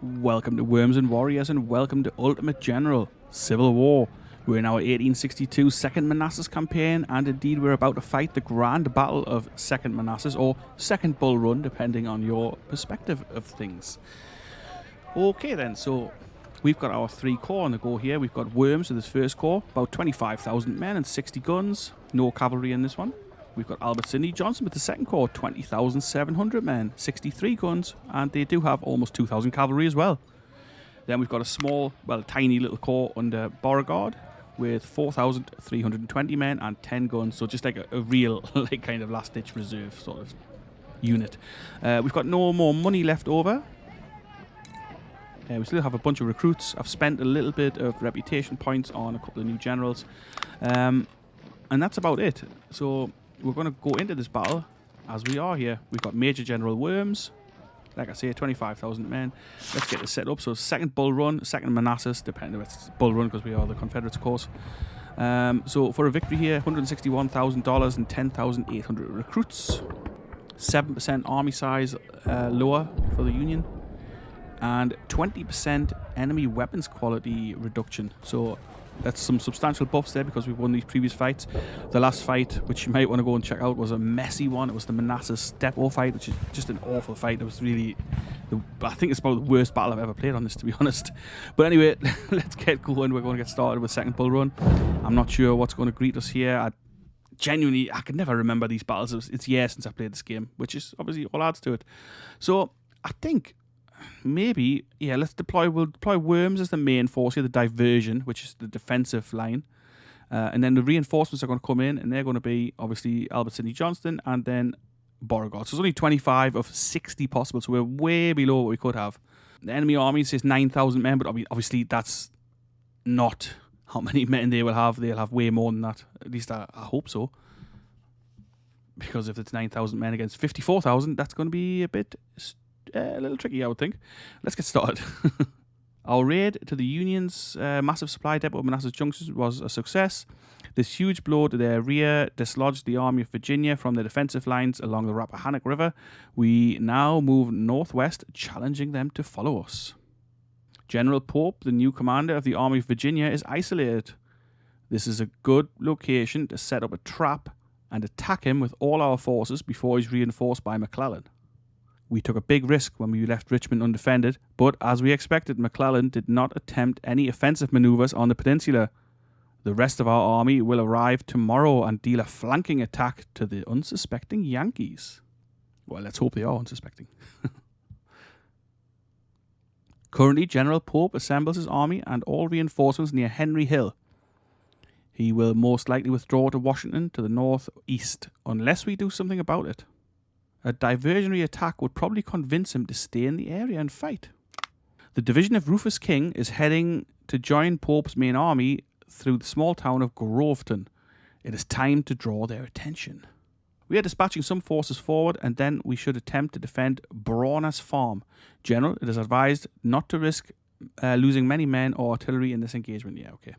Welcome to Worms and Warriors, and welcome to Ultimate General Civil War. We're in our 1862 Second Manassas campaign, and indeed we're about to fight the Grand Battle of Second Manassas, or Second Bull Run, depending on your perspective of things. Okay then, so we've got our 3 corps on the go here. We've got Worms with his first corps, about 25,000 men and 60 guns. No cavalry in this one. We've got Albert Sidney Johnson with the second corps, 20,700 men, 63 guns, and they do have almost 2,000 cavalry as well. Then we've got a small, well, tiny little corps under Beauregard with 4,320 men and 10 guns, so just like a real, like, kind of last-ditch reserve sort of unit. We've got no more money left over. We still have a bunch of recruits. I've spent a little bit of reputation points on a couple of new generals, and that's about it. So we're going to go into this battle as we are here. We've got Major General Worms, like I say, 25,000 men. Let's get this set up. So second Bull Run, second Manassas, depending if it's Bull Run because we are the Confederates, of course. So for a victory here, $161,000 and 10,800 recruits. 7% army size lower for the Union. And 20% enemy weapons quality reduction. So that's some substantial buffs there because we've won these previous fights. The last fight, which you might want to go and check out, was a messy one. It was the Manassas depot fight, which is just an awful fight. It was really, I think it's about the worst battle I've ever played on this, to be honest. But anyway, let's get going. We're going to get started with second Bull Run. I'm not sure what's going to greet us here. I could never remember these battles. It's years since I played this game, which is obviously all adds to it. So I think maybe, yeah, we'll deploy Worms as the main force here, the diversion, which is the defensive line. And then the reinforcements are going to come in, and they're going to be, obviously, Albert Sidney Johnston and then Beauregard. So it's only 25 of 60 possible, so we're way below what we could have. The enemy army says 9,000 men, but obviously that's not how many men they will have. They'll have way more than that. At least I hope so. Because if it's 9,000 men against 54,000, that's going to be a little tricky, I would think. Let's get started. Our raid to the Union's massive supply depot at Manassas Junction was a success. This huge blow to their rear dislodged the Army of Virginia from their defensive lines along the Rappahannock River. We now move northwest, challenging them to follow us. General Pope, the new commander of the Army of Virginia, is isolated. This is a good location to set up a trap and attack him with all our forces before he's reinforced by McClellan. We took a big risk when we left Richmond undefended, but as we expected, McClellan did not attempt any offensive maneuvers on the peninsula. The rest of our army will arrive tomorrow and deal a flanking attack to the unsuspecting Yankees. Well, let's hope they are unsuspecting. Currently, General Pope assembles his army and all reinforcements near Henry Hill. He will most likely withdraw to Washington to the northeast, unless we do something about it. A diversionary attack would probably convince him to stay in the area and fight. The division of Rufus King is heading to join Pope's main army through the small town of Groveton. It is time to draw their attention. We are dispatching some forces forward, and then we should attempt to defend Brawner's Farm. General, it is advised not to risk losing many men or artillery in this engagement. Yeah, okay.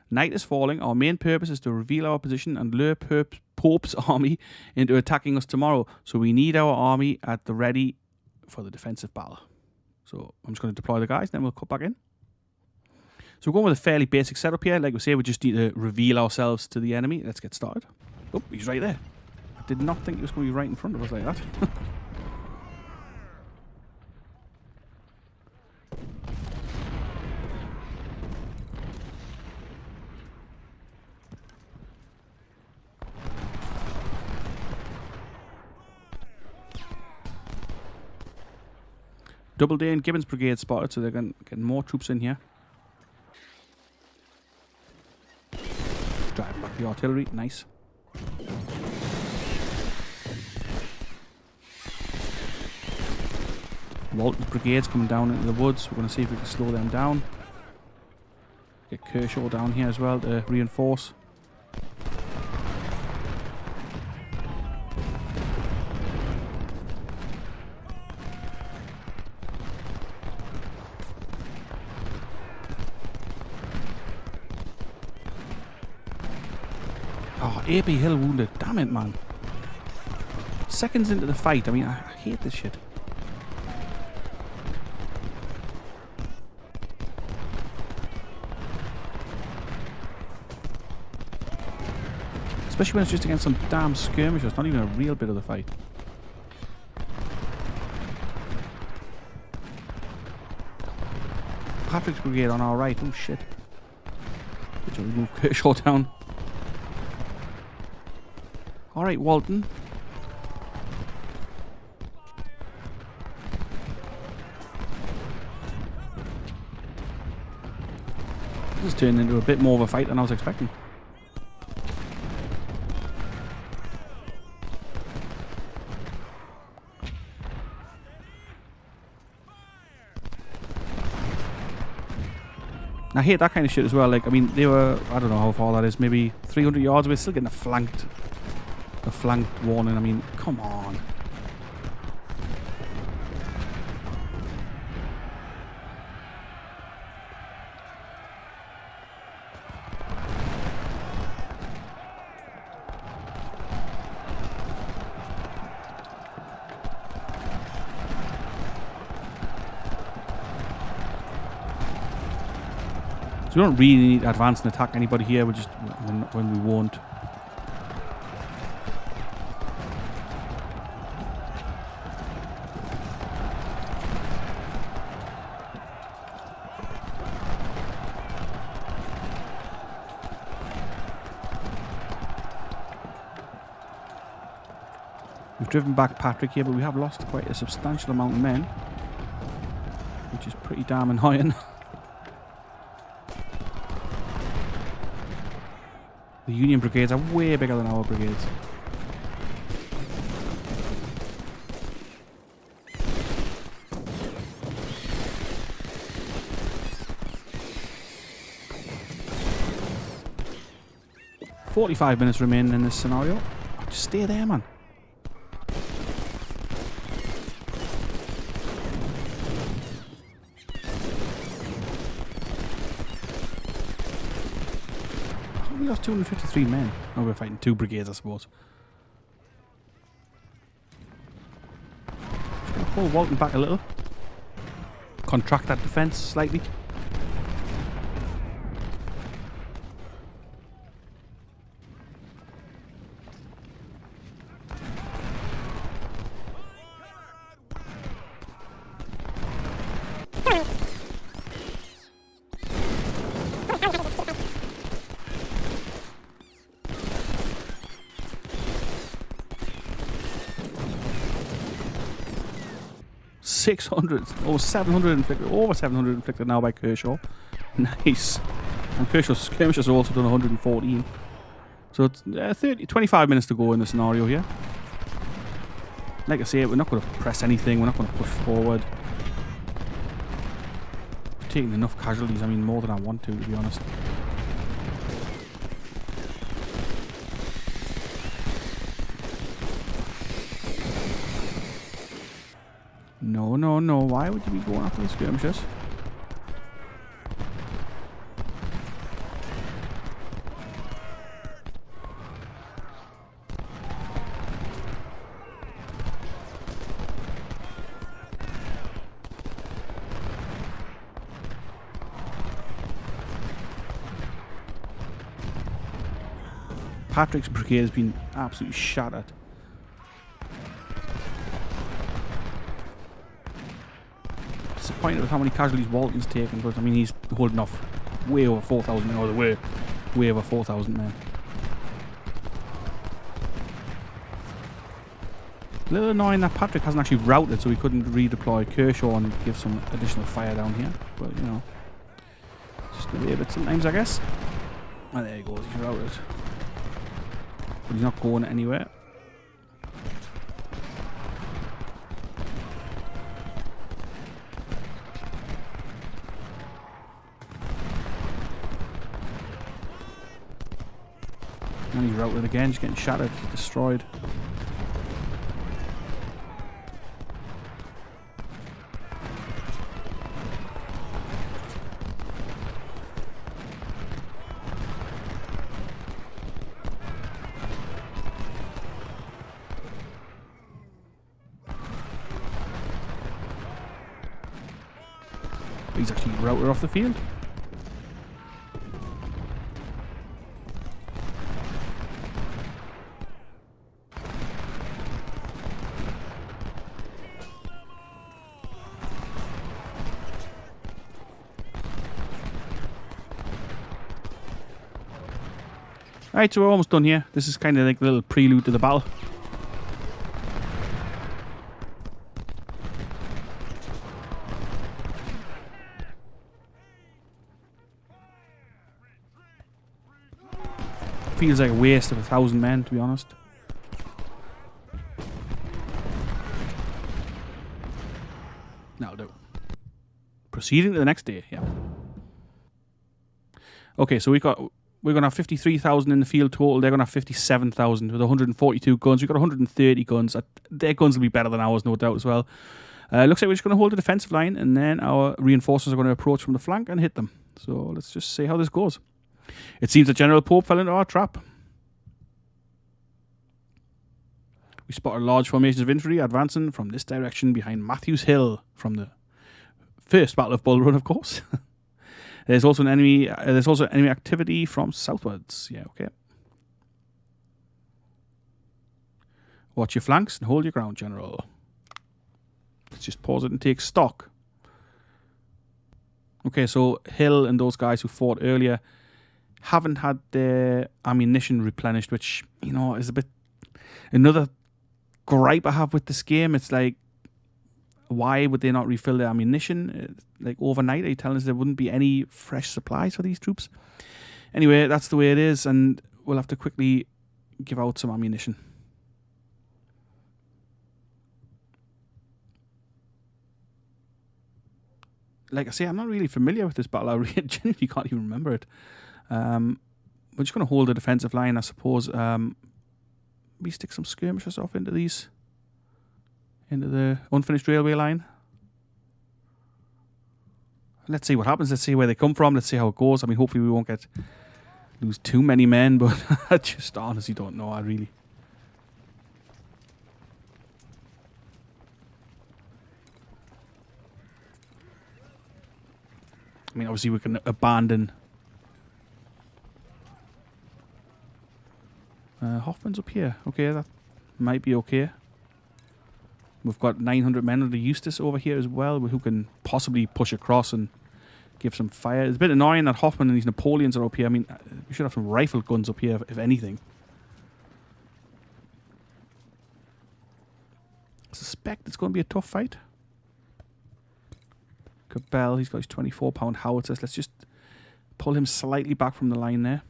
Night is falling. Our main purpose is to reveal our position and lure Pope's army into attacking us tomorrow. So we need our army at the ready for the defensive battle. So I'm just going to deploy the guys, then we'll cut back in. So we're going with a fairly basic setup here. Like we say, we just need to reveal ourselves to the enemy. Let's get started. Oh, he's right there. I did not think he was going to be right in front of us like that. Doubleday and Gibbons Brigade spotted, so they're getting more troops in here. Driving back the artillery, nice. Walton's Brigade's coming down into the woods. We're going to see if we can slow them down. Get Kershaw down here as well to reinforce. Oh, AP Hill wounded. Damn it, man. Seconds into the fight. I mean, I hate this shit. Especially when it's just against some damn skirmishers. It's not even a real bit of the fight. Patrick's brigade on our right. Oh shit. Did you move Kershaw down? Alright, Walton. This has turned into a bit more of a fight than I was expecting. I hate that kind of shit as well. Like, I mean, they were, I don't know how far that is, maybe 300 yards away, still getting a flanked warning. I mean, come on. So we don't really need to advance and attack anybody here. We'll just when we won't. We've driven back Patrick here, but we have lost quite a substantial amount of men, which is pretty damn annoying. The Union brigades are way bigger than our brigades. "45 minutes remaining in this scenario." Just stay there, man. We lost 253 men. Oh, we're fighting 2 brigades, I suppose. Just gonna pull Walton back a little. Contract that defense slightly. Over 700 inflicted. Over 700 inflicted now by Kershaw. Nice. And Kershaw's skirmishers have also done 114. So it's 25 minutes to go in the scenario here. Like I say, we're not going to press anything. We're not going to push forward. We've taken enough casualties. I mean, more than I want to be honest. No, no, no. Why would you be going after the skirmishers? Patrick's brigade has been absolutely shattered. Disappointed with how many casualties Walton's taken, but I mean he's holding off way over 4,000 men, or way over 4,000 men. A little annoying that Patrick hasn't actually routed, so he couldn't redeploy Kershaw and give some additional fire down here. But you know, just the way of it sometimes, I guess. Oh, there he goes, he's routed. But he's not going anywhere. And he's routed again, just getting shattered, destroyed. He's actually routed off the field. Alright, so we're almost done here. This is kind of like a little prelude to the battle. Feels like a waste of 1,000 men, to be honest. That'll do. Proceeding to the next day, yeah. Okay, so we're going to have 53,000 in the field total. They're going to have 57,000 with 142 guns. We've got 130 guns. Their guns will be better than ours, no doubt, as well. Looks like we're just going to hold the defensive line, and then our reinforcers are going to approach from the flank and hit them. So let's just see how this goes. It seems that General Pope fell into our trap. We spotted large formations of infantry advancing from this direction behind Matthews Hill from the first Battle of Bull Run, of course. There's also enemy activity from southwards. Yeah, okay. Watch your flanks and hold your ground, General. Let's just pause it and take stock. Okay, so Hill and those guys who fought earlier haven't had their ammunition replenished, which, you know, is a bit... Another gripe I have with this game. It's like, why would they not refill their ammunition? Like, overnight, are you telling us there wouldn't be any fresh supplies for these troops? Anyway, that's the way it is, and we'll have to quickly give out some ammunition. Like I say, I'm not really familiar with this battle. I really genuinely can't even remember it. We're just going to hold the defensive line, I suppose. We stick some skirmishers off into the unfinished railway line. Let's see what happens. Let's see where they come from. Let's see how it goes. I mean, hopefully we won't lose too many men, but I just honestly don't know. I mean, obviously we can abandon. Hoffman's up here. Okay, that might be okay. We've got 900 men under Eustace over here as well, who can possibly push across and give some fire. It's a bit annoying that Hoffman and these Napoleons are up here. I mean, we should have some rifle guns up here, if anything. I suspect it's going to be a tough fight. Cabell, he's got his 24-pound howitzers. Let's just pull him slightly back from the line there.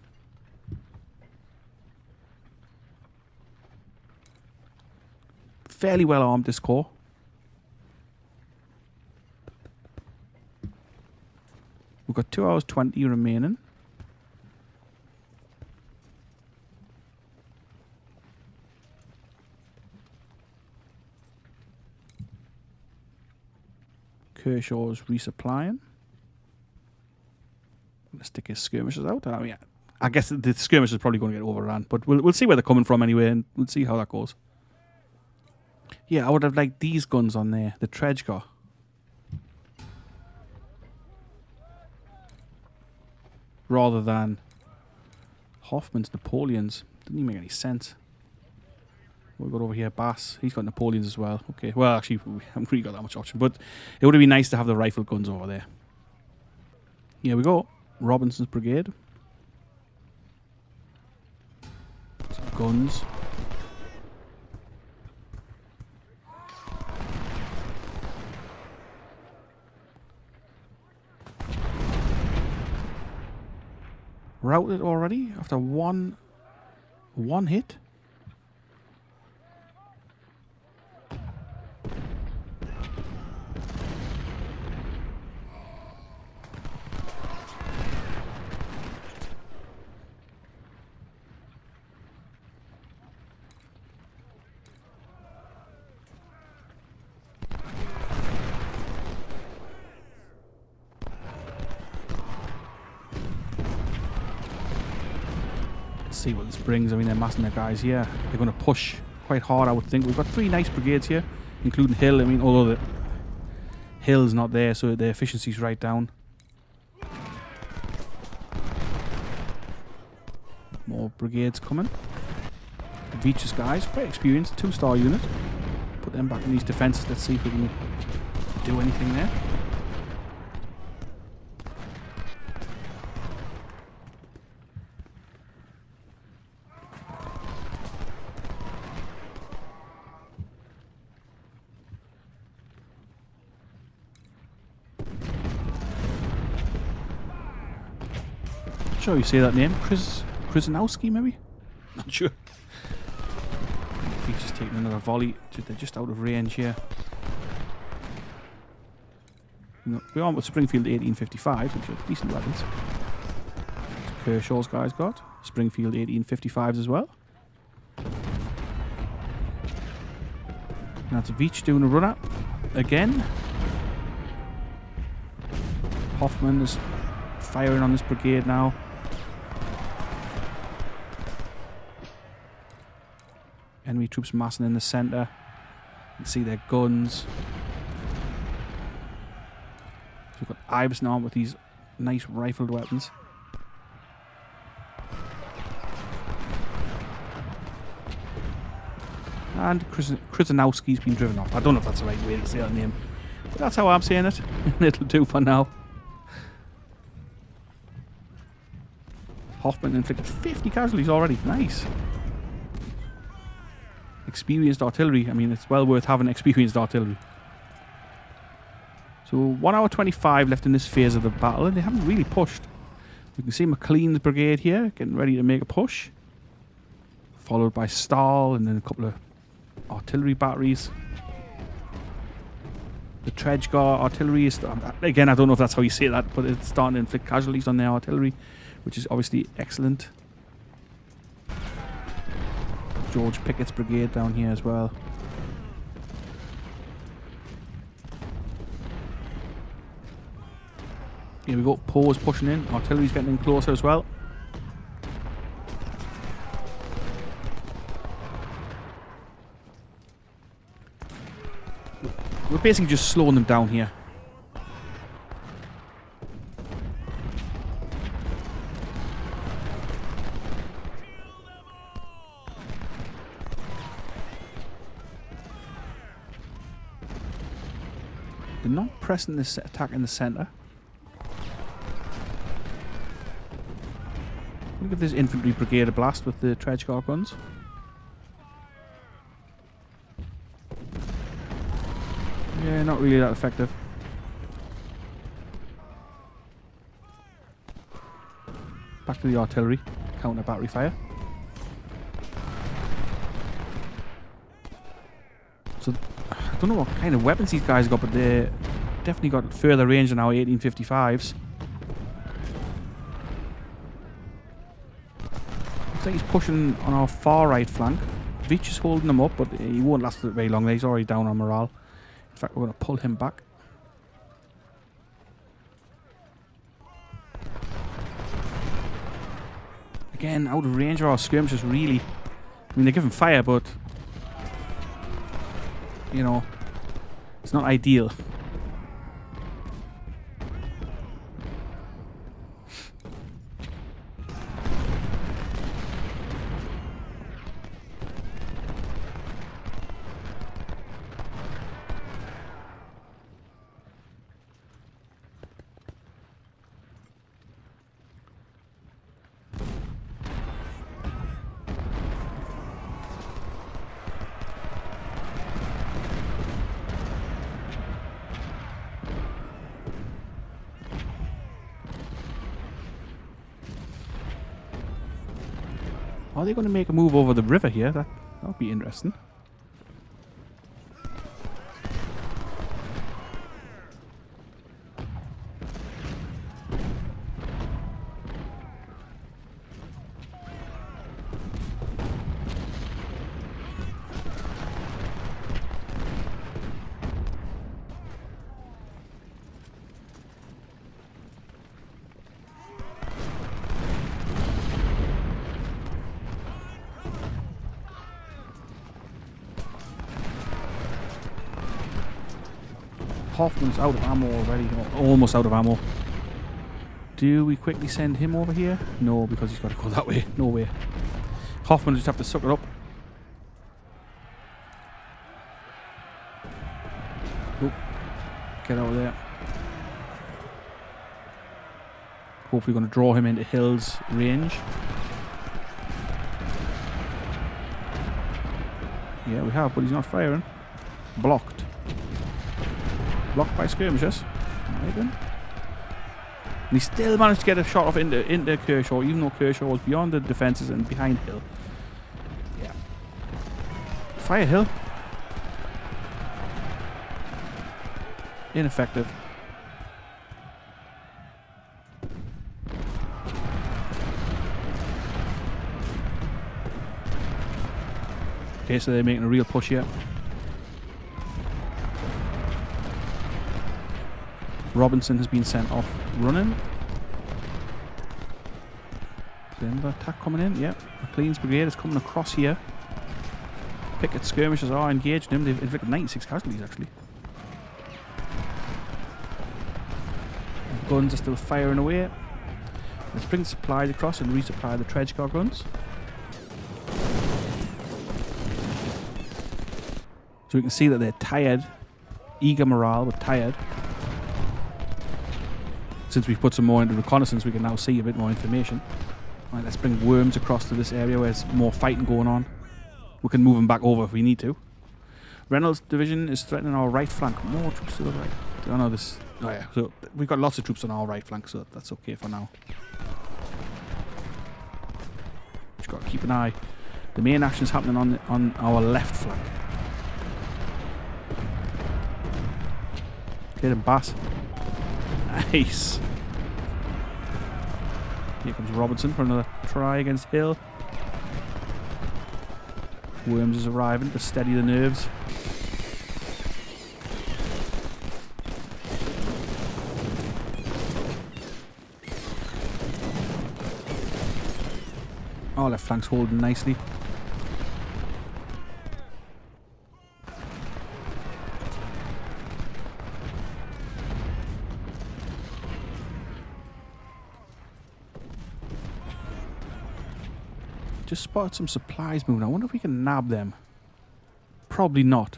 Fairly well armed, this corps. We've got 2 hours 20 remaining. Kershaw's resupplying. Let's stick his skirmishers out. I mean, I guess the skirmish is probably going to get overrun, but we'll see where they're coming from anyway, and we'll see how that goes. Yeah, I would have liked these guns on there, the Tredgar. Rather than Hoffman's Napoleons. Didn't even make any sense. We've got over here Bass. He's got Napoleons as well. Okay, well, actually, we haven't really got that much option, but it would have been nice to have the rifle guns over there. Here we go. Robinson's Brigade. Some guns. Routed already after one hit. See what this brings. I mean, they're massing their guys here. They're going to push quite hard, I would think. We've got 3 nice brigades here, including Hill. I mean, although the Hill's not there, so the efficiency's right down. More brigades coming. The Veach's guys, quite experienced, 2-star unit. Put them back in these defences. Let's see if we can do anything there. sure you say that name. Krasinowski, maybe? Not sure. He's just taking another volley. They're just out of range here. We're on with Springfield 1855, which are decent weapons. Kershaw's guys got. Springfield 1855s as well. And that's Veach doing a run-up again. Hoffman is firing on this brigade now. Enemy troops massing in the centre. You can see their guns. So we've got Iverson on with these nice rifled weapons. And Krasinowski's been driven off. I don't know if that's the right way to say that name, but that's how I'm saying it. It'll do for now. Hoffman inflicted 50 casualties already. Nice. Experienced artillery. I mean, it's well worth having experienced artillery. So 1 hour 25 left in this phase of the battle, and they haven't really pushed. You can see McLean's brigade here getting ready to make a push, followed by Stahl and then a couple of artillery batteries. The Tredgar artillery is, again, I don't know if that's how you say that, but it's starting to inflict casualties on their artillery, which is obviously excellent. George Pickett's brigade down here as well. Here we go, Poe's pushing in, artillery's getting in closer as well. We're basically just slowing them down here. They're not pressing this attack in the centre. We'll give this infantry brigade a blast with the Tredgar guns. Yeah, not really that effective. Back to the artillery. Counter battery fire. So, I don't know what kind of weapons these guys got, but they definitely got further range than our 1855s. Looks like he's pushing on our far right flank. Veach is holding them up, but he won't last very long. He's already down on morale. In fact, we're going to pull him back. Again, out of range of our skirmishers, really. I mean, they're giving fire, but you know, it's not ideal. Are they going to make a move over the river here? That would be interesting. Hoffman's out of ammo already, almost out of ammo. Do we quickly send him over here? No, because he's got to go that way. No way. Hoffman will just have to suck it up. Oh, get out of there. Hopefully going to draw him into Hill's range. Yeah, we have, but he's not firing. Blocked. Blocked by skirmishers. Right then. he still managed to get a shot off into Kershaw, even though Kershaw was beyond the defences and behind Hill. Yeah. Fire Hill. Ineffective. Okay, so they're making a real push here. Robinson has been sent off running. Is there another attack coming in? Yep. McLean's brigade is coming across here. Picket skirmishers are engaged in him. They've inflicted 96 casualties, actually. The guns are still firing away. Let's bring the supplies across and resupply the Tredgecar guns. So we can see that they're tired. Eager morale, but tired. Since we've put some more into reconnaissance, we can now see a bit more information. Right, let's bring worms across to this area where there's more fighting going on. We can move them back over if we need to. Reynolds' division is threatening our right flank. More troops to the right. Oh no, this... Oh yeah, so we've got lots of troops on our right flank, so that's okay for now. Just got to keep an eye. The main action's happening on our left flank. Get him, Bass. Nice. Here comes Robinson for another try against Hill. Worms is arriving to steady the nerves. Our left flank's holding nicely. Just spotted some supplies moving. I wonder if we can nab them. Probably not.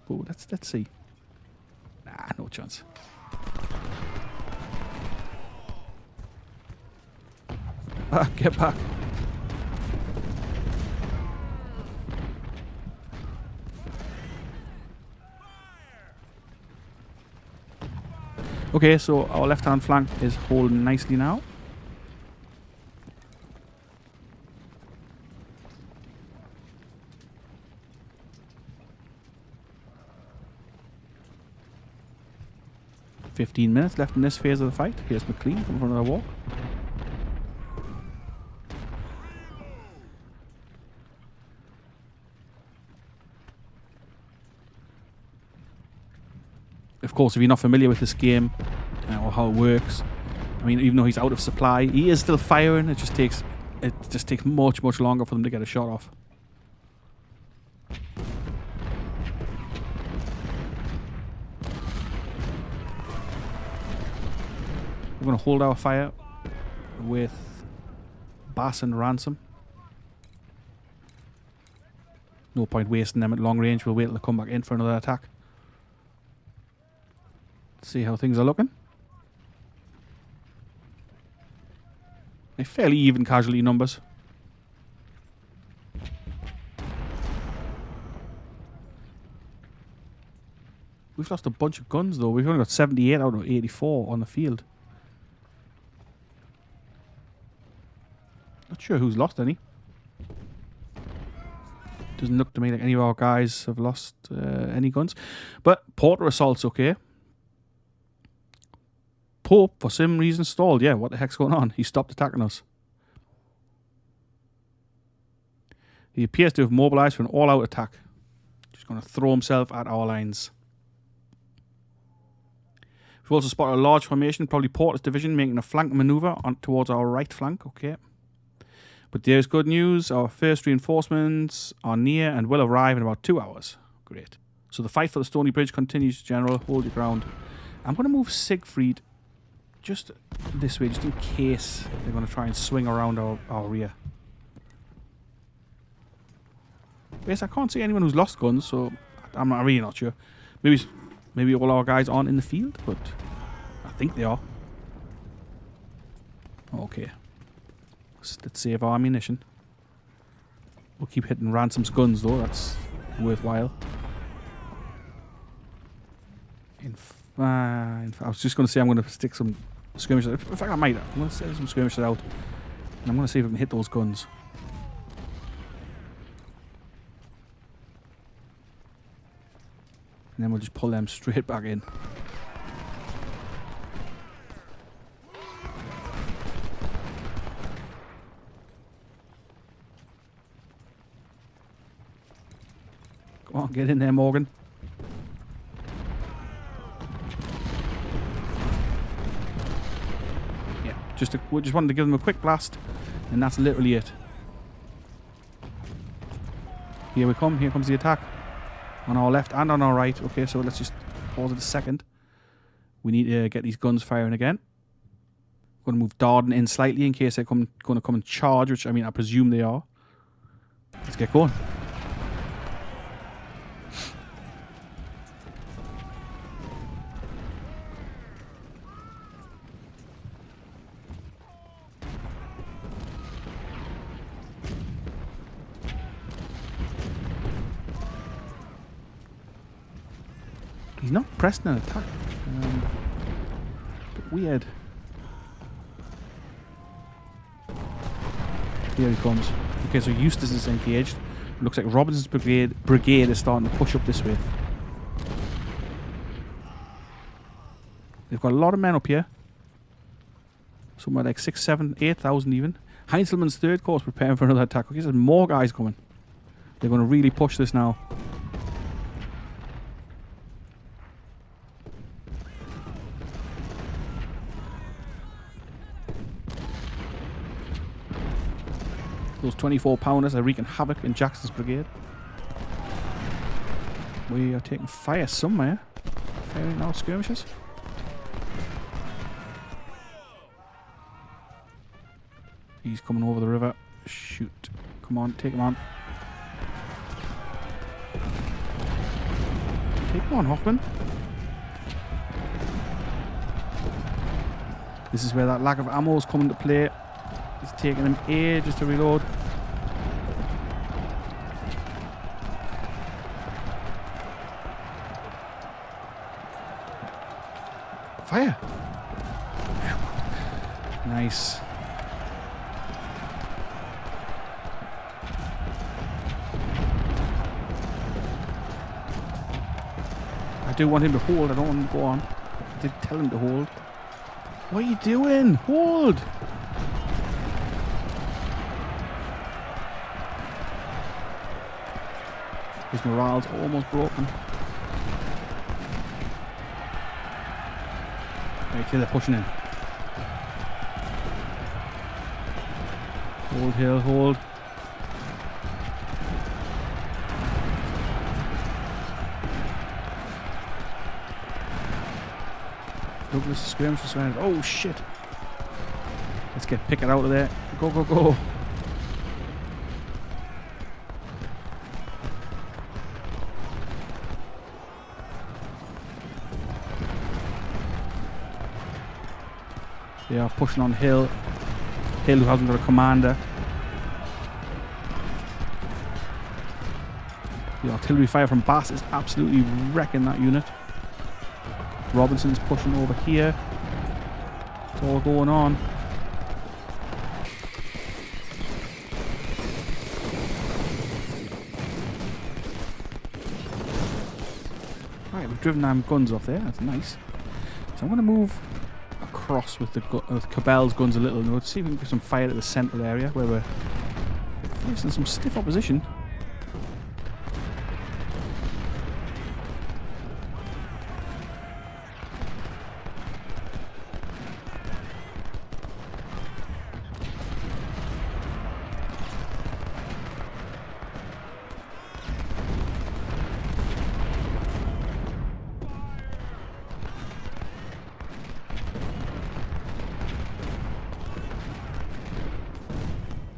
But let's see. Nah, no chance. Get back. Okay, so our left-hand flank is holding nicely now. "15 minutes left in this phase of the fight." Here's McLean coming for another walk. Of course, if you're not familiar with this game or how it works, I mean, even though he's out of supply, he is still firing. It just takes much longer for them to get a shot off. We're going to hold our fire with Bass and Ransom. No point wasting them at long range. We'll wait till they come back in for another attack. See how things are looking. Fairly even casualty numbers. We've lost a bunch of guns though. We've only got 78 out of 84 on the field. Not sure who's lost any. Doesn't look to me like any of our guys have lost any guns. But Porter assault's okay. Pope, for some reason, stalled. Yeah, what the heck's going on? He stopped attacking us. He appears to have mobilized for an all-out attack. Just going to throw himself at our lines. We've also spotted a large formation, probably Porter's division, making a flank maneuver towards our right flank. Okay. But there's good news. Our first reinforcements are near and will arrive in about 2 hours. Great. So the fight for the Stony Bridge continues, General. Hold your ground. I'm going to move Siegfried just this way, just in case they're going to try and swing around our rear. Yes, I can't see anyone who's lost guns, so I'm really not sure. Maybe all our guys aren't in the field, but I think they are. Okay. Let's save our ammunition. We'll keep hitting Ransom's guns, though. That's worthwhile. I was just going to say I'm going to stick some skirmishers. In fact, I might. I'm going to send some skirmishers out. And I'm going to see if we can hit those guns. And then we'll just pull them straight back in. Come on, get in there, Morgan. Yeah, we just wanted to give them a quick blast, and that's literally it. Here we come. Here comes the attack. On our left and on our right. Okay, so let's just pause it a second. We need to get these guns firing again. Going to move Darden in slightly in case they're going to come and charge, which I presume they are. Let's get going. He's not pressing an attack. Bit weird. Here he comes. Okay, so Eustace is engaged. It looks like Robinson's brigade is starting to push up this way. They've got a lot of men up here. Somewhere like 6, 7, 8,000 even. Heinzelman's third corps preparing for another attack. Okay, there's more guys coming. They're going to really push this now. Those 24-pounders are wreaking havoc in Jackson's brigade. We are taking fire somewhere. Firing our skirmishers. He's coming over the river. Shoot. Come on, take him on. Take him on, Hoffman. This is where that lack of ammo is coming to play. It's taking him ages to reload. Fire! Nice. I do want him to hold. I don't want him to go on. I did tell him to hold. What are you doing? Hold! His morale's almost broken. Okay, they're pushing in. Hold, Hill, hold. Douglas skirmish surrounded. Oh shit! Let's get Pickett out of there. Go, go, go! They are pushing on Hill. Hill, who hasn't got a commander. The artillery fire from Bass is absolutely wrecking that unit. Robinson's pushing over here. It's all going on. Right, we've driven them guns off there. That's nice. So I'm going to move across with Cabell's guns a little. And let's see if we can get some fire at the central area where we're facing some stiff opposition.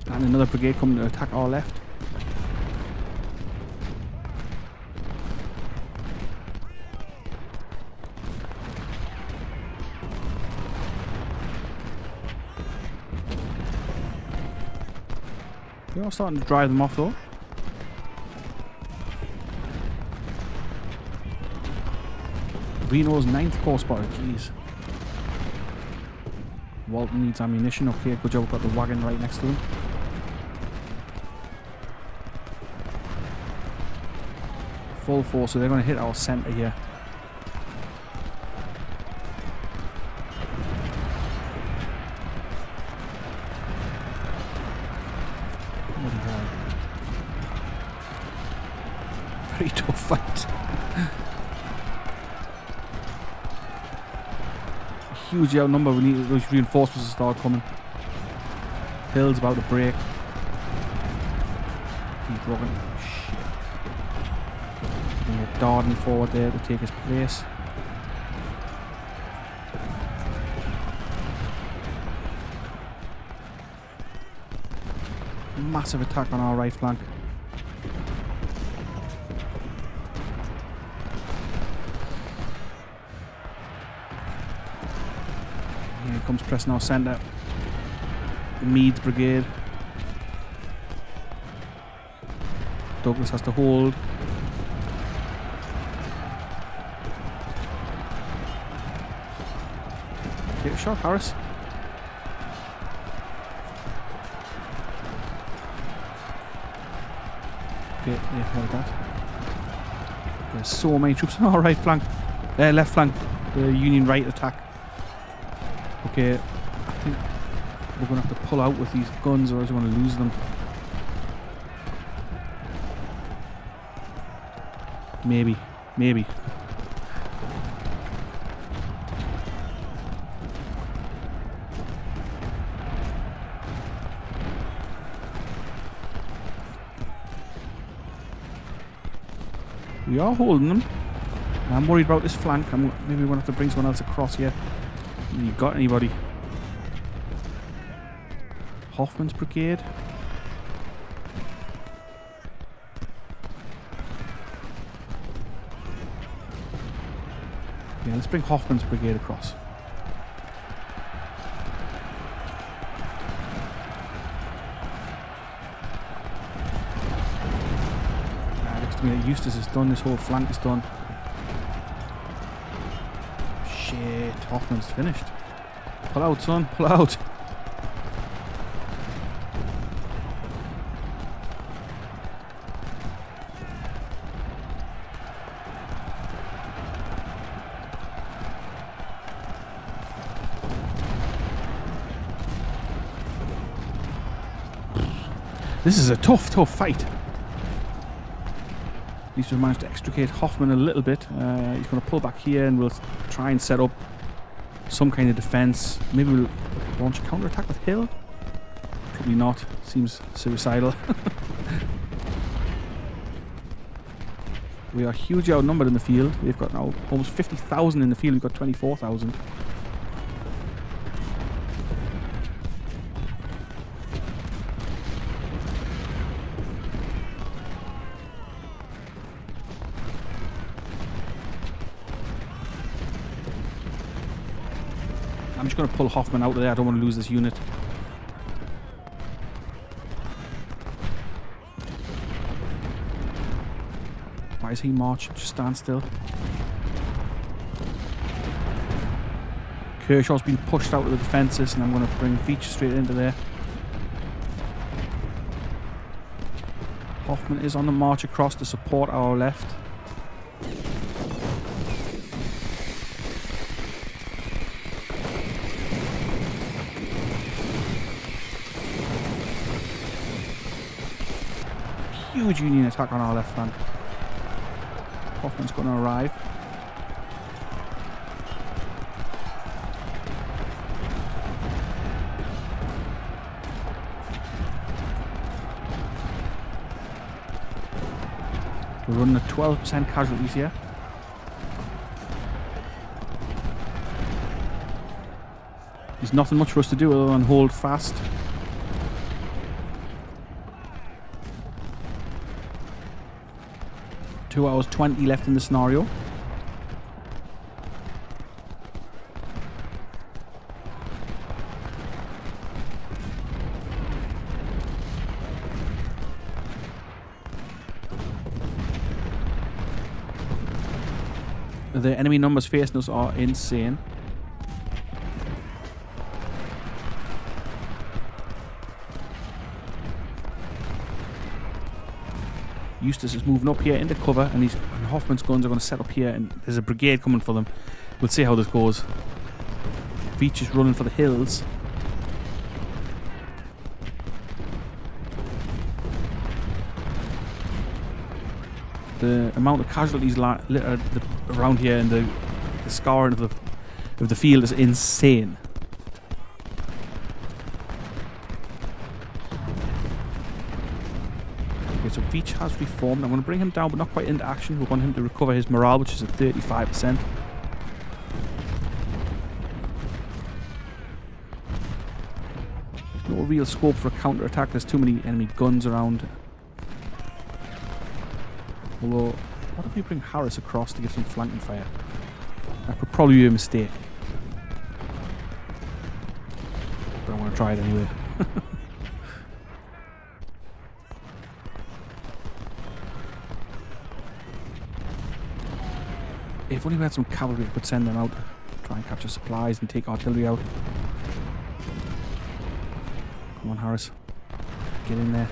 And another brigade coming to attack our left. We are starting to drive them off though. Reno's 9th corps spotted, jeez. Walton needs ammunition. Okay, good job, we've got the wagon right next to him. Full force, so they're going to hit our centre here. Bloody hell. Very tough fight. Hugely outnumbered. We need those reinforcements to start coming. Hill's about to break. Keep rocking. Shit. And get darting forward there to take his place. Massive attack on our right flank. Here comes pressing our centre. Meade's brigade. Douglas has to hold. Take a shot, Harris. Okay, yeah, held that. There's so many troops on our right flank. Left flank. The Union right attack. Okay, I think we're going to have to pull out with these guns or else we're going to lose them. Maybe. We are holding them. I'm worried about this flank. Maybe we're going to have to bring someone else across here. You got anybody? Hoffman's brigade. Yeah, let's bring Hoffman's brigade across. Looks to me that Eustace is done. This whole flank is done. Shit, Hoffman's finished. Pull out, son, pull out. This is a tough fight. At least we've managed to extricate Hoffman a little bit. He's going to pull back here and we'll try and set up some kind of defense. Maybe we'll launch a counter-attack with Hill? Probably not. Seems suicidal. We are hugely outnumbered in the field. We've got now almost 50,000 in the field. We've got 24,000. I'm just going to pull Hoffman out of there. I don't want to lose this unit. Why is he marching? Just stand still. Kershaw's been pushed out of the defences and I'm going to bring Veach straight into there. Hoffman is on the march across to support our left. Huge Union attack on our left flank. Hoffman's going to arrive. We're running at 12% casualties here. There's nothing much for us to do other than hold fast. Two hours 20 left in the scenario. The enemy numbers facing us are insane. Eustace is moving up here into cover, and Hoffman's guns are going to set up here, and there's a brigade coming for them. We'll see how this goes. Veach is running for the hills. The amount of casualties around here and the scouring of the field is insane. Okay, so Veach has reformed. I'm going to bring him down, but not quite into action. We want him to recover his morale, which is at 35%. No real scope for a counter-attack. There's too many enemy guns around. Although, what if we bring Harris across to get some flanking fire? That could probably be a mistake. But I want to try it anyway. If only we had some cavalry, we could send them out to try and capture supplies and take artillery out. Come on, Harris. Get in there.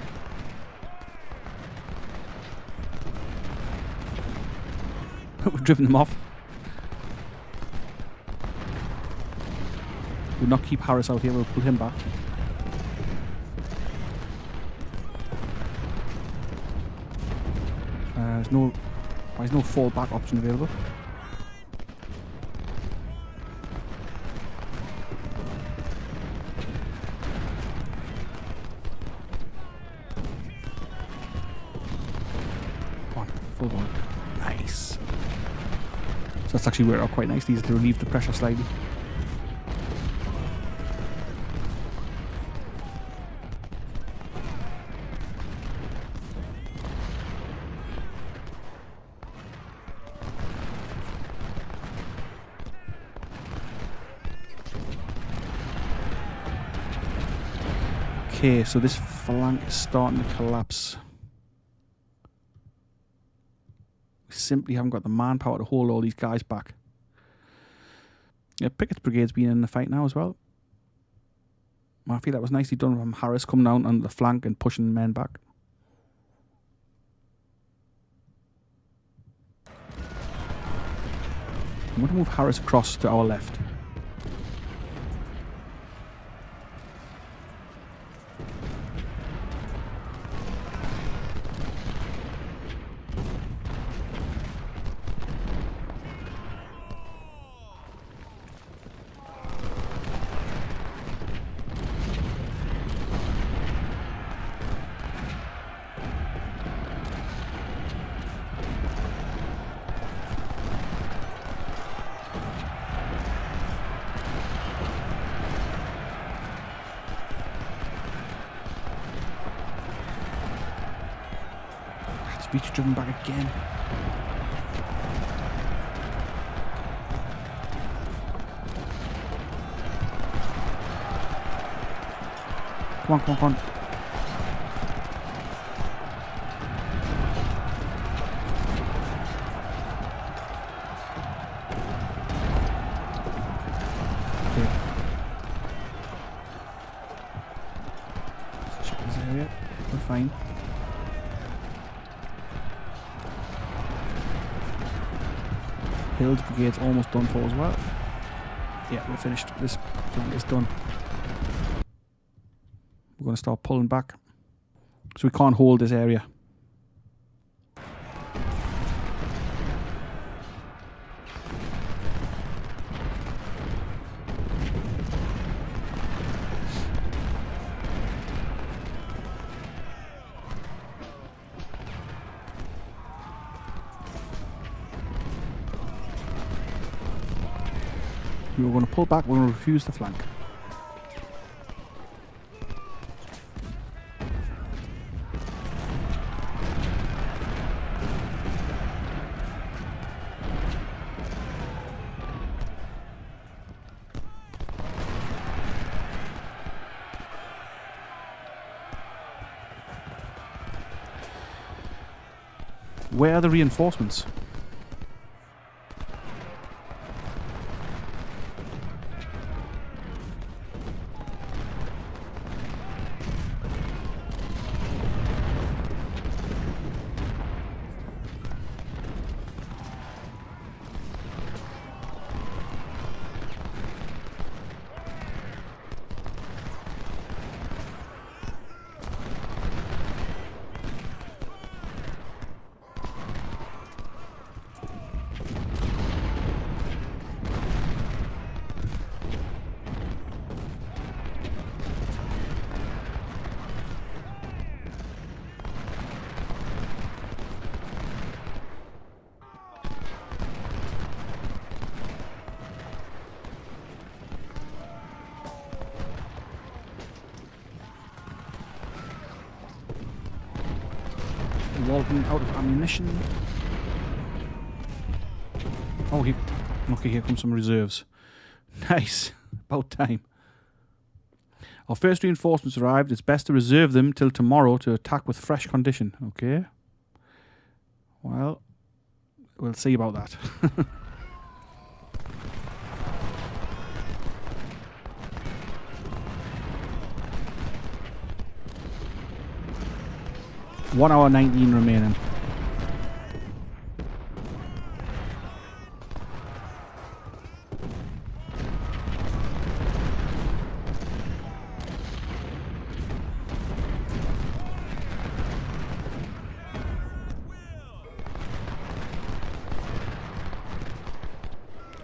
We've driven them off. We'll not keep Harris out here, we'll pull him back. There's no fallback option available. Come on, full ball. Nice. So that's actually worked out quite nicely to relieve the pressure slightly. Okay, so this flank is starting to collapse. We simply haven't got the manpower to hold all these guys back. Yeah, Pickett's brigade's been in the fight now as well. I feel that was nicely done from Harris coming down on the flank and pushing men back. I'm going to move Harris across to our left. Beach driven back again. Come on, come on, come on. Okay. Let's check this area. We're fine. Hills brigade's almost done for as well. Yeah, we're finished. This flank is done. We're going to start pulling back. So we can't hold this area. We're going to pull back, we're going to refuse the flank. Where are the reinforcements? Walton out of ammunition. Oh, okay, here comes some reserves. Nice. About time. Our first reinforcements arrived. It's best to reserve them till tomorrow to attack with fresh condition. Okay. Well, we'll see about that. One hour 19 remaining.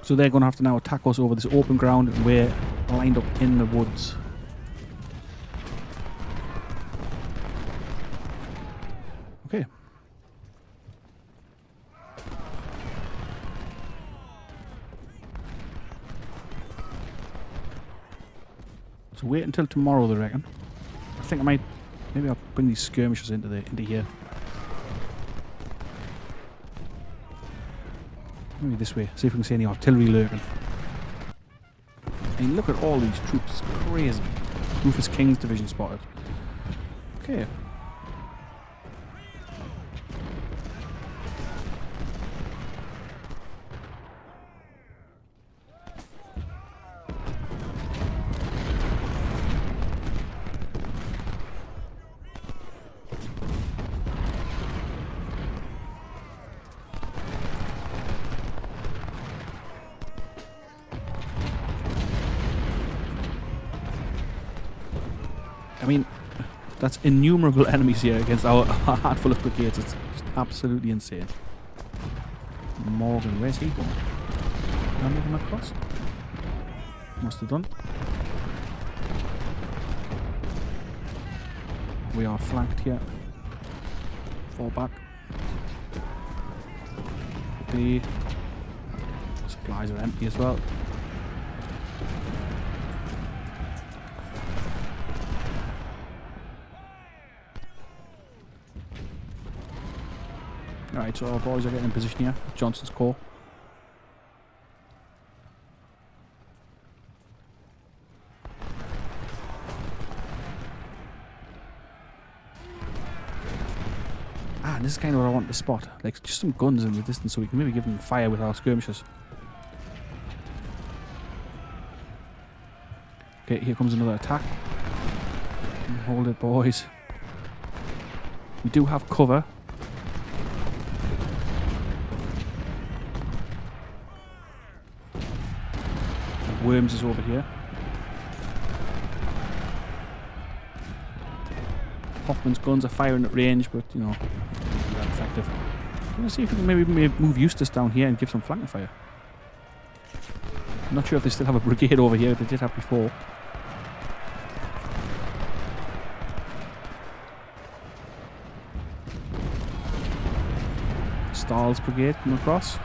So they're going to have to now attack us over this open ground, and we're lined up in the woods. Okay. So wait until tomorrow, they reckon. I think I might, maybe I'll bring these skirmishers into here. Maybe this way. See if we can see any artillery lurking. I mean, look at all these troops. It's crazy. Rufus King's division spotted. Okay. I mean, that's innumerable enemies here against our handful of brigades. It's just absolutely insane. Morgan, where's he going? Did I move him across? Must have done. We are flanked here. Fall back. The supplies are empty as well. Alright, so our boys are getting in position here. Johnson's Corps. Ah, and this is kind of what I want to spot. Like, just some guns in the distance so we can maybe give them fire with our skirmishers. Okay, here comes another attack. Hold it, boys. We do have cover. Worms is over here. Hoffman's guns are firing at range, but you know, not that effective. I'm gonna see if we can maybe move Eustace down here and give some flanking fire. I'm not sure if they still have a brigade over here. They did have before. Stahl's brigade coming across.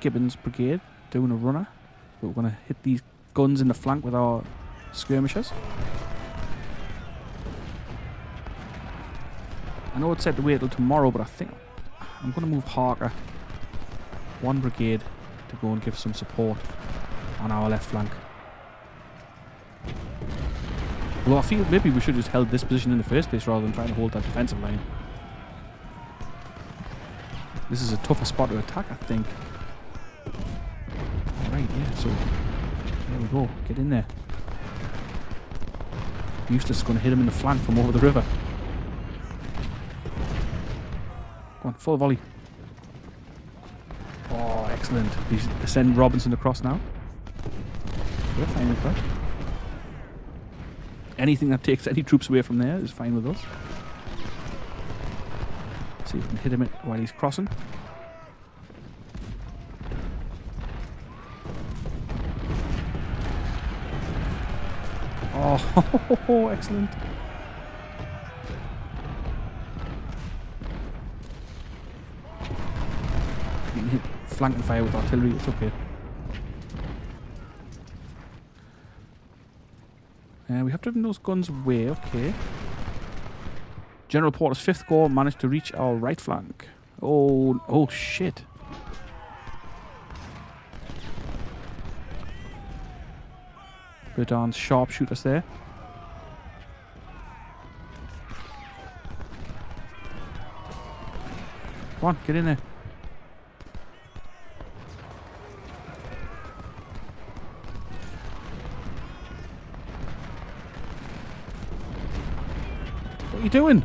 Gibbons' brigade doing a runner, but we're going to hit these guns in the flank with our skirmishers. I know it said to wait till tomorrow, but I think I'm going to move Harker, one brigade, to go and give some support on our left flank. Although I feel maybe we should have just held this position in the first place rather than trying to hold that defensive line. This is a tougher spot to attack, I think. Right, yeah, so there we go. Get in there. Eustace is going to hit him in the flank from over the river. Go on, full volley. Oh, excellent. They send Robinson across now. We're fine with that. Anything that takes any troops away from there is fine with us. See if we can hit him while he's crossing. Oh, excellent. getting hit flanking fire with artillery. It's okay. We have driven those guns away. Okay. General Porter's 5th Corps managed to reach our right flank. Oh shit. Berdan's sharpshooters there. Come on, get in there. What are you doing?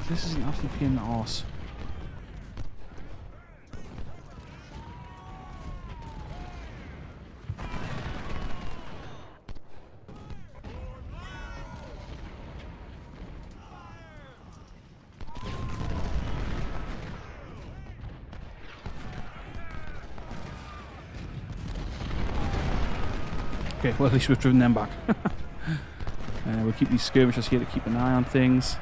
This is an absolute pain in the arse. Okay, well at least we've driven them back. We'll keep these skirmishers here to keep an eye on things.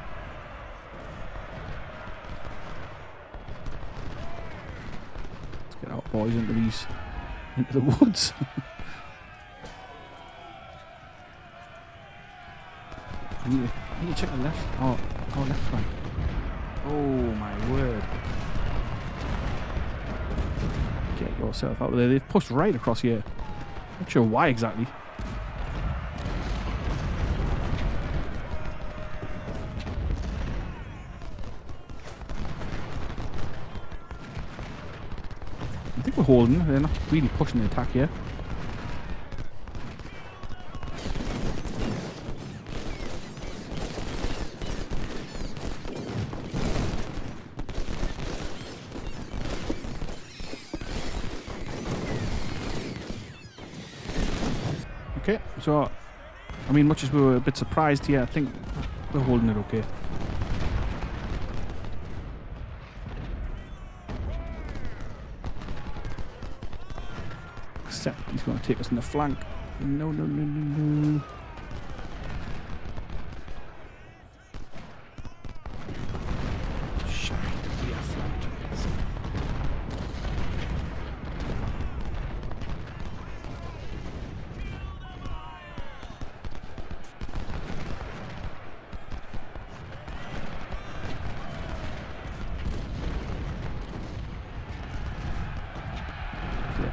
Let's get our boys into the woods. I need to check the left. Oh, left flank. Oh my word. Get yourself out of there. They've pushed right across here. Not sure why exactly. I think we're holding. They're not really pushing the attack here. Okay, so, I mean, much as we were a bit surprised here, I think we're holding it okay. Except he's going to take us in the flank. No, no, no, no, no. Shit, we are flanked.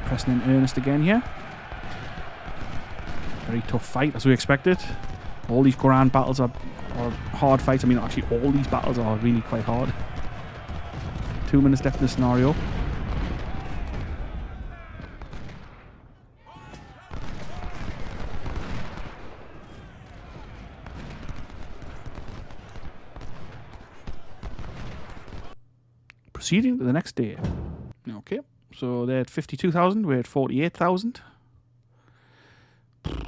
Pressing in earnest again here. Very tough fight as we expected. All these grand battles are hard fights. I mean, actually all these battles are really quite hard. 2 minutes left in the scenario. Proceeding to the next day. Okay. So they're at 52,000, we're at 48,000. It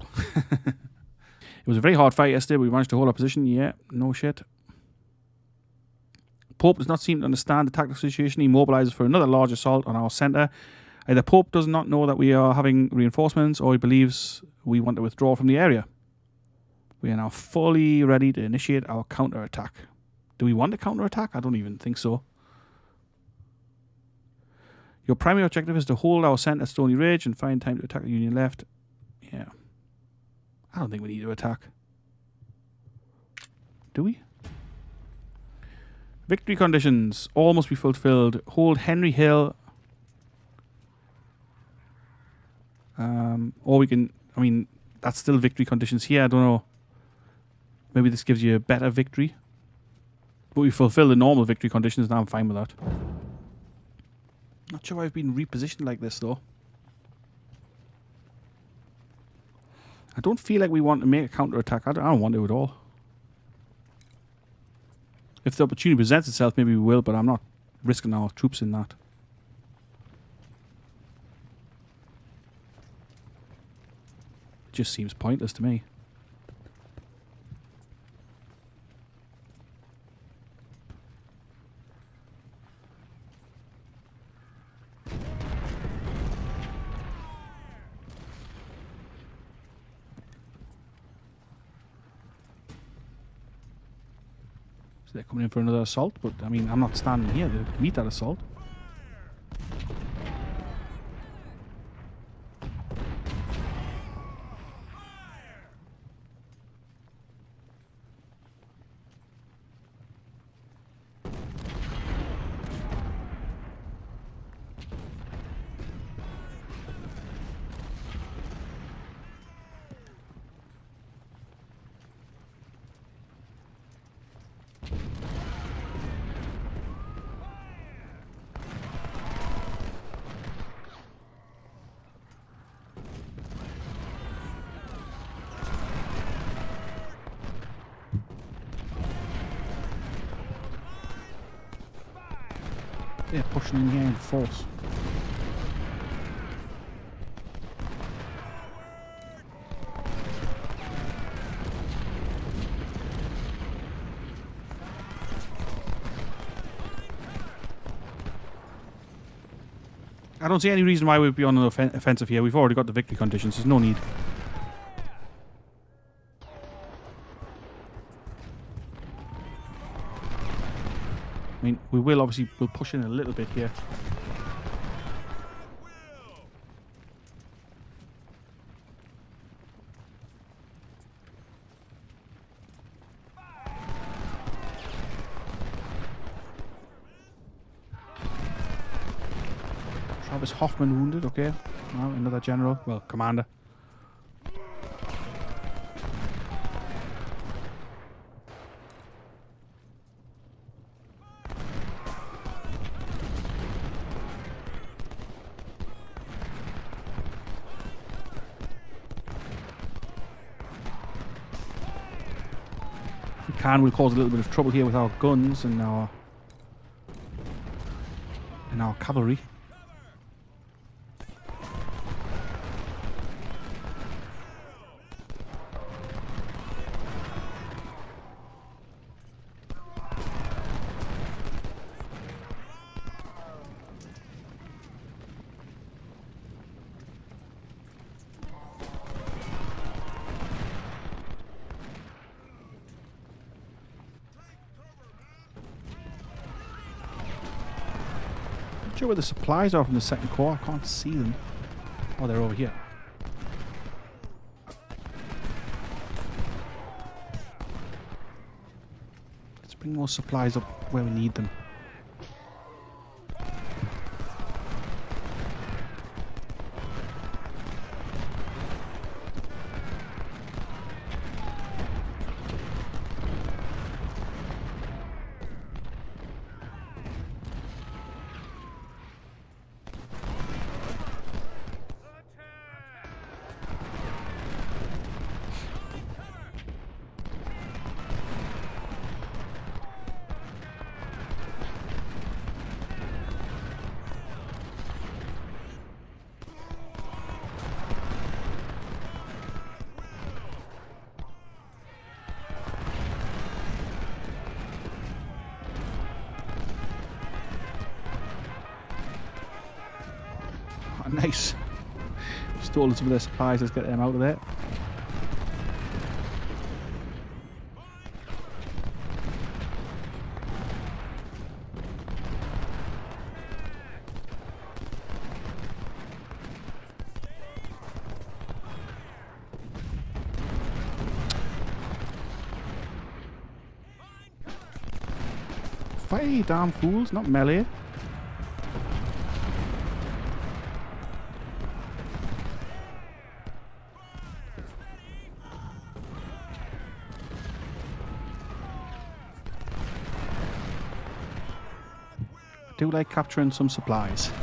was a very hard fight yesterday, but we managed to hold our position. Yeah, no shit. Pope does not seem to understand the tactical situation. He mobilizes for another large assault on our centre. Either Pope does not know that we are having reinforcements, or he believes we want to withdraw from the area. We are now fully ready to initiate our counter-attack. Do we want to counter-attack? I don't even think so. Your primary objective is to hold our centre at Stony Ridge and find time to attack the Union left. Yeah. I don't think we need to attack. Do we? Victory conditions. All must be fulfilled. Hold Henry Hill. Or we can... I mean, that's still victory conditions here. I don't know. Maybe this gives you a better victory. But we fulfill the normal victory conditions. Now I'm fine with that. Not sure why I've been repositioned like this, though. I don't feel like we want to make a counter-attack. I don't want to at all. If the opportunity presents itself, maybe we will, but I'm not risking our troops in that. It just seems pointless to me. So they're coming in for another assault, but I mean, I'm not standing here to meet that assault. They're pushing in here in force. I don't see any reason why we'd be on an offensive here. We've already got the victory conditions. There's no need. I mean, we'll push in a little bit here. Travis Hoffman wounded, okay. Well, another general. Well, commander. We'll cause a little bit of trouble here with our guns and our cavalry. Not sure where the supplies are from the Second Corps. I can't see them. Oh, they're over here. Let's bring more supplies up where we need them. Nice. Stolen some of their supplies. Let's get them out of there. Fight, you damn fools, not melee. I do like capturing some supplies. So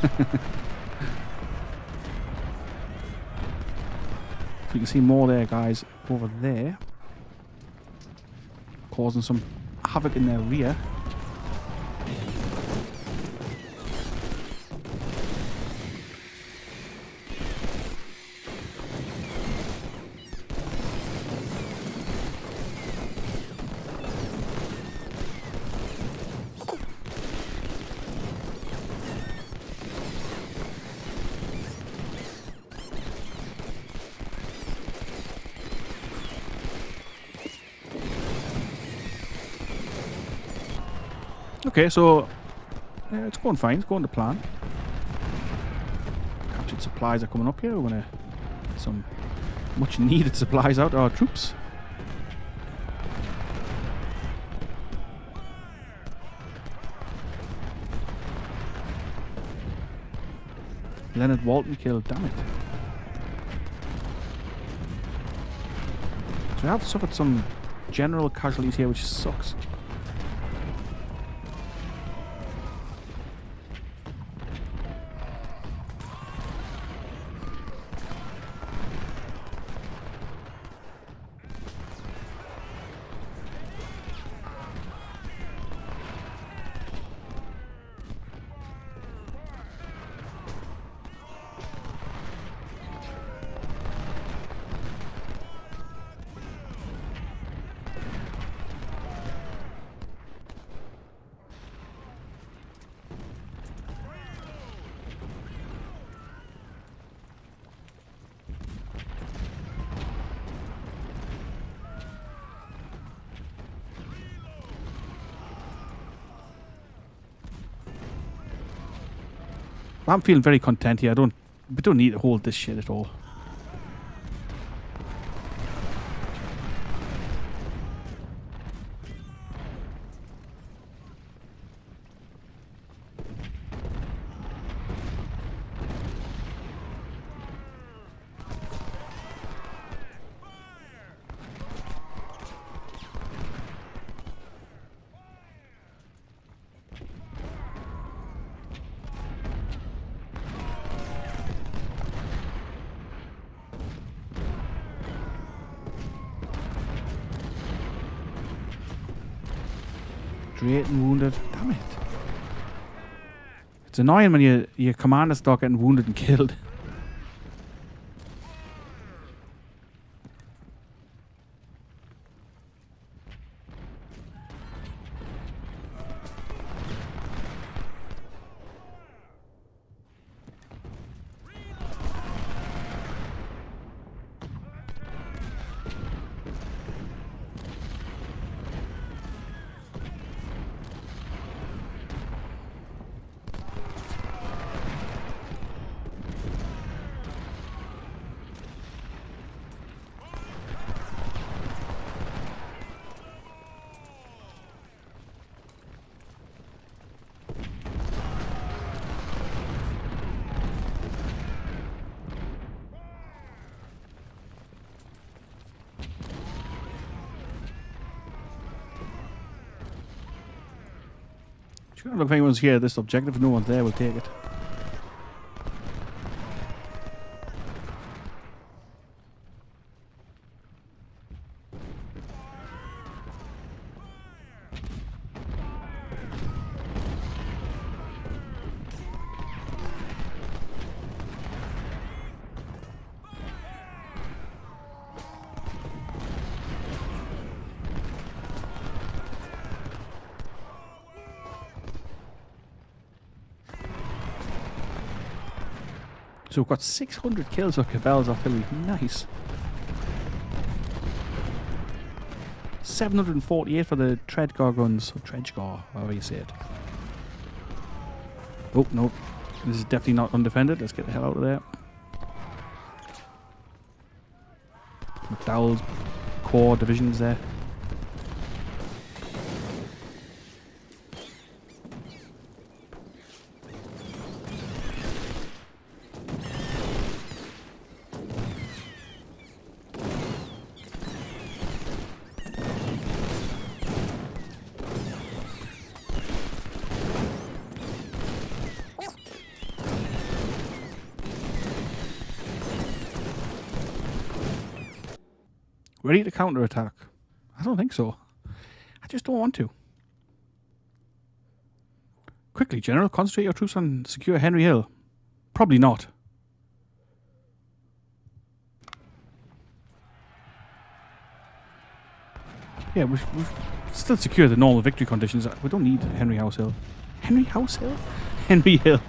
you can see more there, guys, over there, causing some havoc in their rear. Okay, so it's going fine. It's going to plan. Captured supplies are coming up here. We're going to get some much needed supplies out to our troops. Leonard Walton killed, damn it. So we have suffered some general casualties here, which sucks. I'm feeling very content here. We don't need to hold this shit at all. Straight and wounded. Damn it. It's annoying when your commanders start getting wounded and killed. Sure, look if anyone's here. This objective, if no one's there, we'll take it. So we've got 600 kills with Cabell's artillery. Nice. 748 for the Treadgar guns. Or Treadgar, however you say it. Oh, no. This is definitely not undefended. Let's get the hell out of there. McDowell's core divisions there. Ready to counterattack? I don't think so. I just don't want to. Quickly, General, concentrate your troops on secure Henry Hill. Probably not. Yeah, we've still secure the normal victory conditions. We don't need Henry House Hill. Henry House Hill? Henry Hill.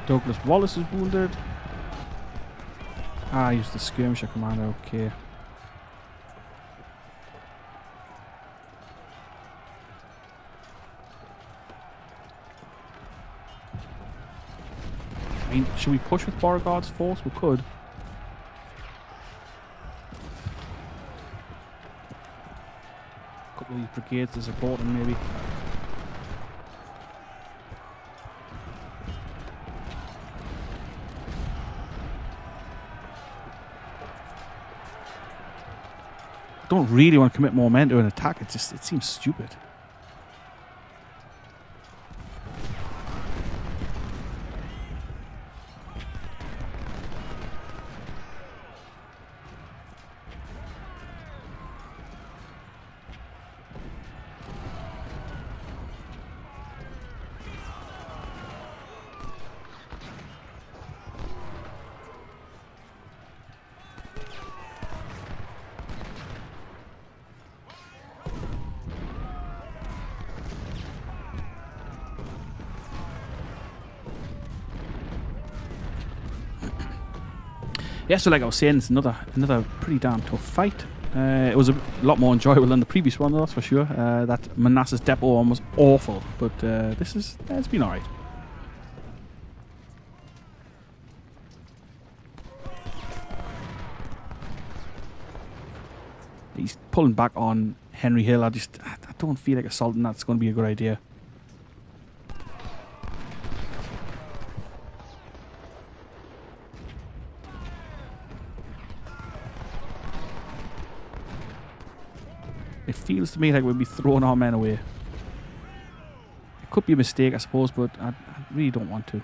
Douglas Wallace is wounded. Ah, he's the skirmisher commander, okay. I mean, should we push with Beauregard's force? We could. A couple of these brigades to support him, maybe. I don't really want to commit more men to an attack. It seems stupid. Yeah, so like I was saying, it's another pretty damn tough fight. It was a lot more enjoyable than the previous one, though, that's for sure. That Manassas Depot one was awful, but it's been alright. He's pulling back on Henry Hill. I don't feel like assaulting that's going to be a good idea. It feels to me like we'll be throwing our men away. It could be a mistake, I suppose, but I really don't want to.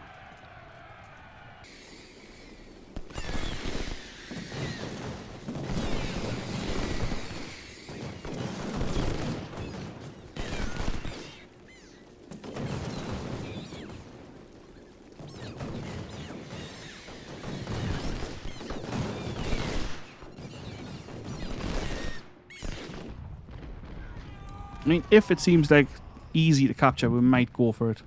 I mean, if it seems like easy to capture, we might go for it.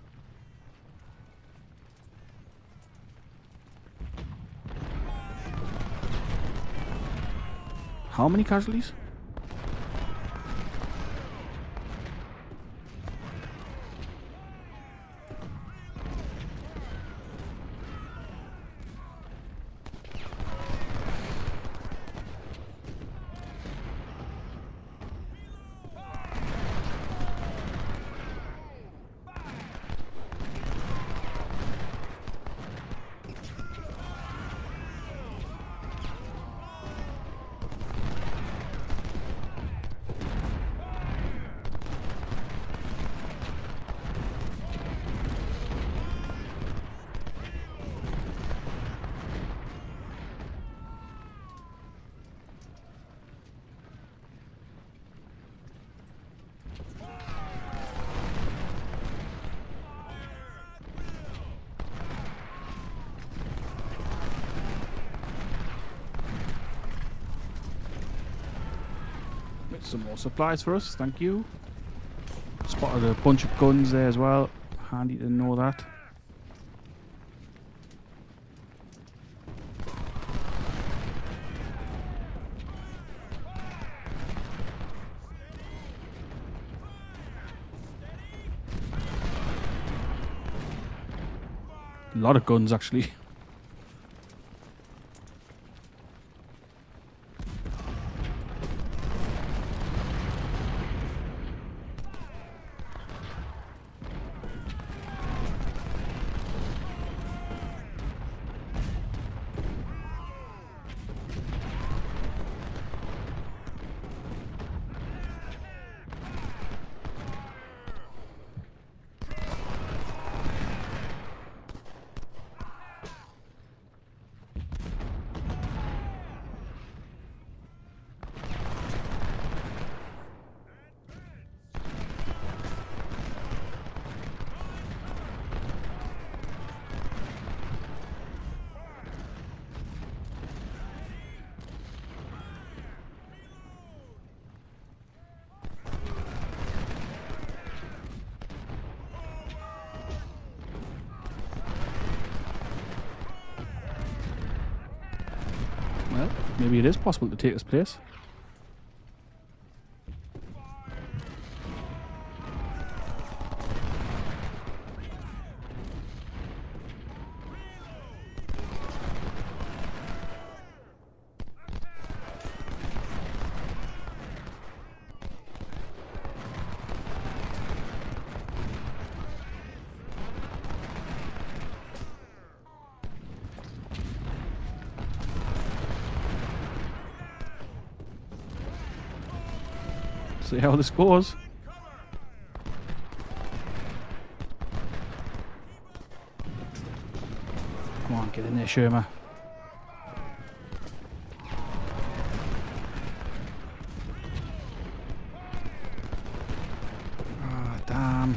How many casualties? Some more supplies for us, thank you. Spotted a bunch of guns there as well. Handy to know that. A lot of guns, actually. Maybe it is possible to take his place. See how this goes. Come on, get in there, Shermer. Ah, damn.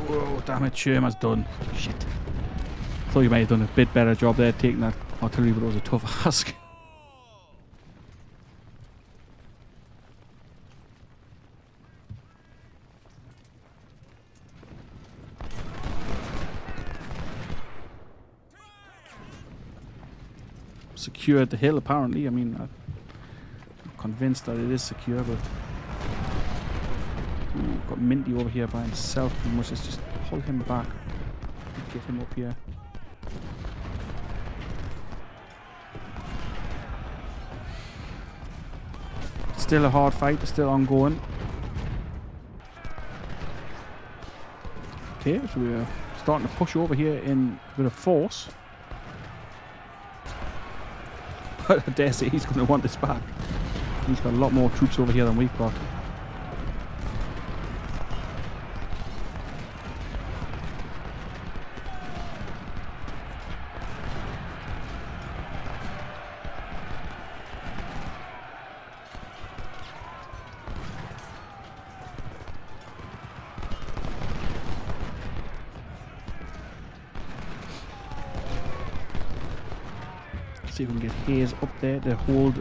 Whoa, damn it, Shermer's done. Shit. Thought you might have done a bit better job there taking that artillery, but it was a tough ask. Secured the hill, apparently. I mean, I'm convinced that it is secure, but ooh, got Minty over here by himself. We must just pull him back and get him up here. Still a hard fight, it's still ongoing. Okay, so we're starting to push over here in a bit of force. But I dare say he's going to want this back. He's got a lot more troops over here than we've got. See if we can get Hayes up there to hold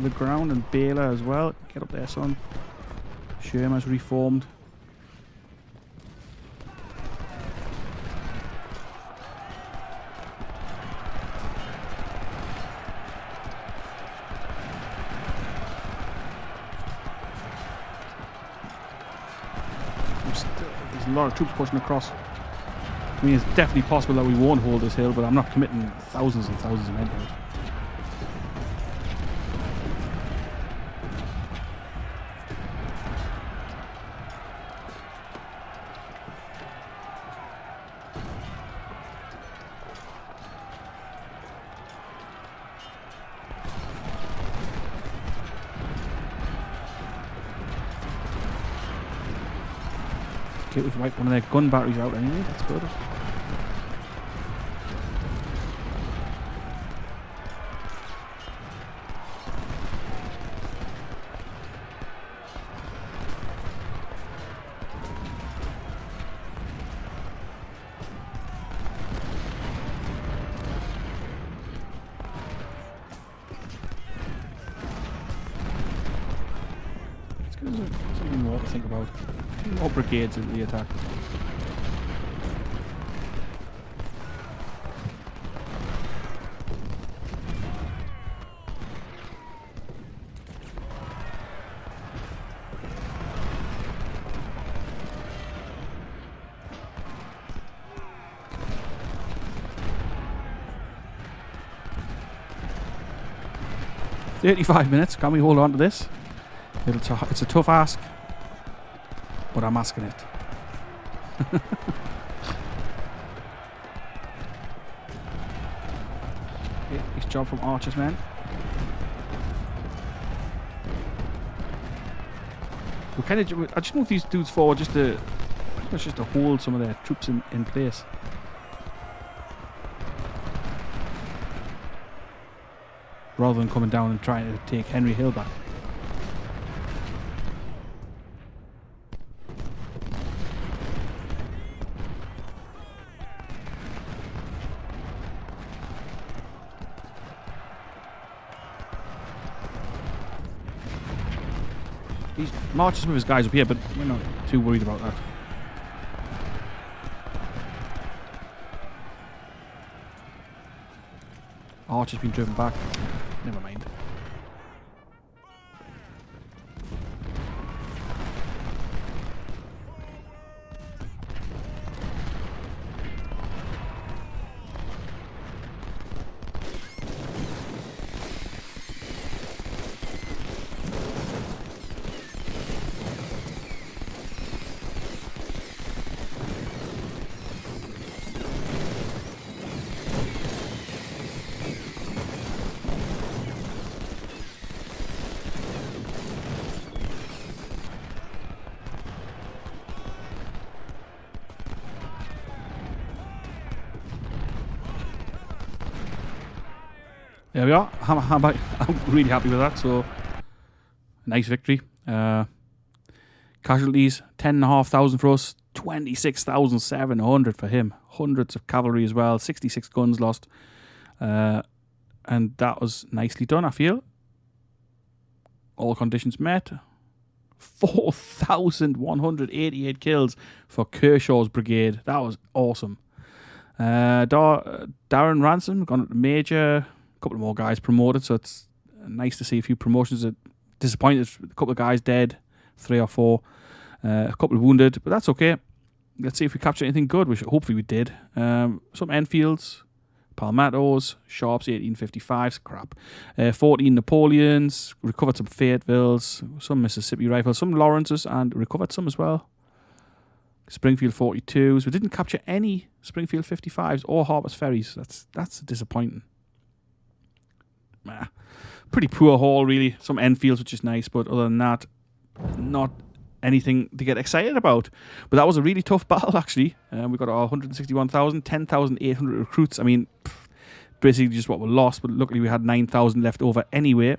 the ground, and Baylor as well. Get up there, son. Sherman's reformed. There's a lot of troops pushing across. I mean, it's definitely possible that we won't hold this hill, but I'm not committing thousands and thousands of men to it. Okay, we've wiped one of their gun batteries out anyway, that's good. Something more to think about. More brigades into the attack. "35 minutes. Can we hold on to this? It's a tough ask, but I'm asking it." Okay, nice job from Archer's men. I just move these dudes forward just to hold some of their troops in place. Rather than coming down and trying to take Henry Hill back. He marches with his guys up here, but we're not too worried about that. Archer's been driven back. Never mind. There we are. I'm really happy with that. So, nice victory. Casualties, 10,500 for us, 26,700 for him. Hundreds of cavalry as well, 66 guns lost. And that was nicely done, I feel. All conditions met. 4,188 kills for Kershaw's brigade. That was awesome. Darren Ransom, gone up to Major. A couple of more guys promoted, so it's nice to see a few promotions. Disappointed, a couple of guys dead, 3 or 4, a couple of wounded, but that's okay. Let's see if we capture anything good, which hopefully we did. Some Enfields, Palmettos, Sharps 1855s, crap. 14 Napoleons, recovered some Fayetteville's, some Mississippi rifles, some Lawrences, and recovered some as well. Springfield 42s. We didn't capture any Springfield 55s or Harper's Ferries. That's disappointing. Pretty poor haul, really. Some Enfields, which is nice, but other than that, not anything to get excited about. But that was a really tough battle, actually. We got our 161,000, 10,800 recruits. I mean, basically just what we lost, but luckily we had 9,000 left over anyway.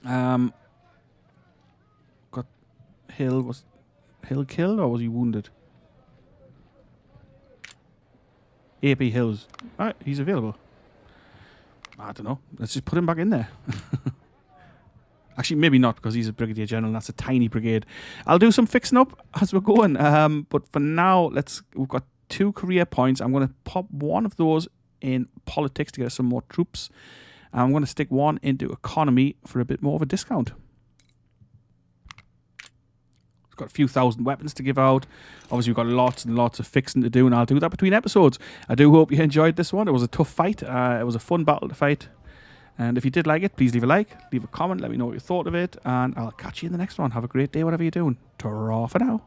Got Hill. Was Hill killed or was he wounded? AP Hills. Alright, he's available. I don't know. Let's just put him back in there. Actually, maybe not, because he's a brigadier general and that's a tiny brigade. I'll do some fixing up as we're going. But for now, we've got 2 career points. I'm going to pop one of those in politics to get some more troops. And I'm going to stick one into economy for a bit more of a discount. Got a few thousand weapons to give out. Obviously, we've got lots and lots of fixing to do, and I'll do that between episodes. I do hope you enjoyed this one. It was a tough fight. It was a fun battle to fight. And if you did like it, please leave a like, leave a comment, let me know what you thought of it, and I'll catch you in the next one. Have a great day, whatever you're doing. Ta-ra for now.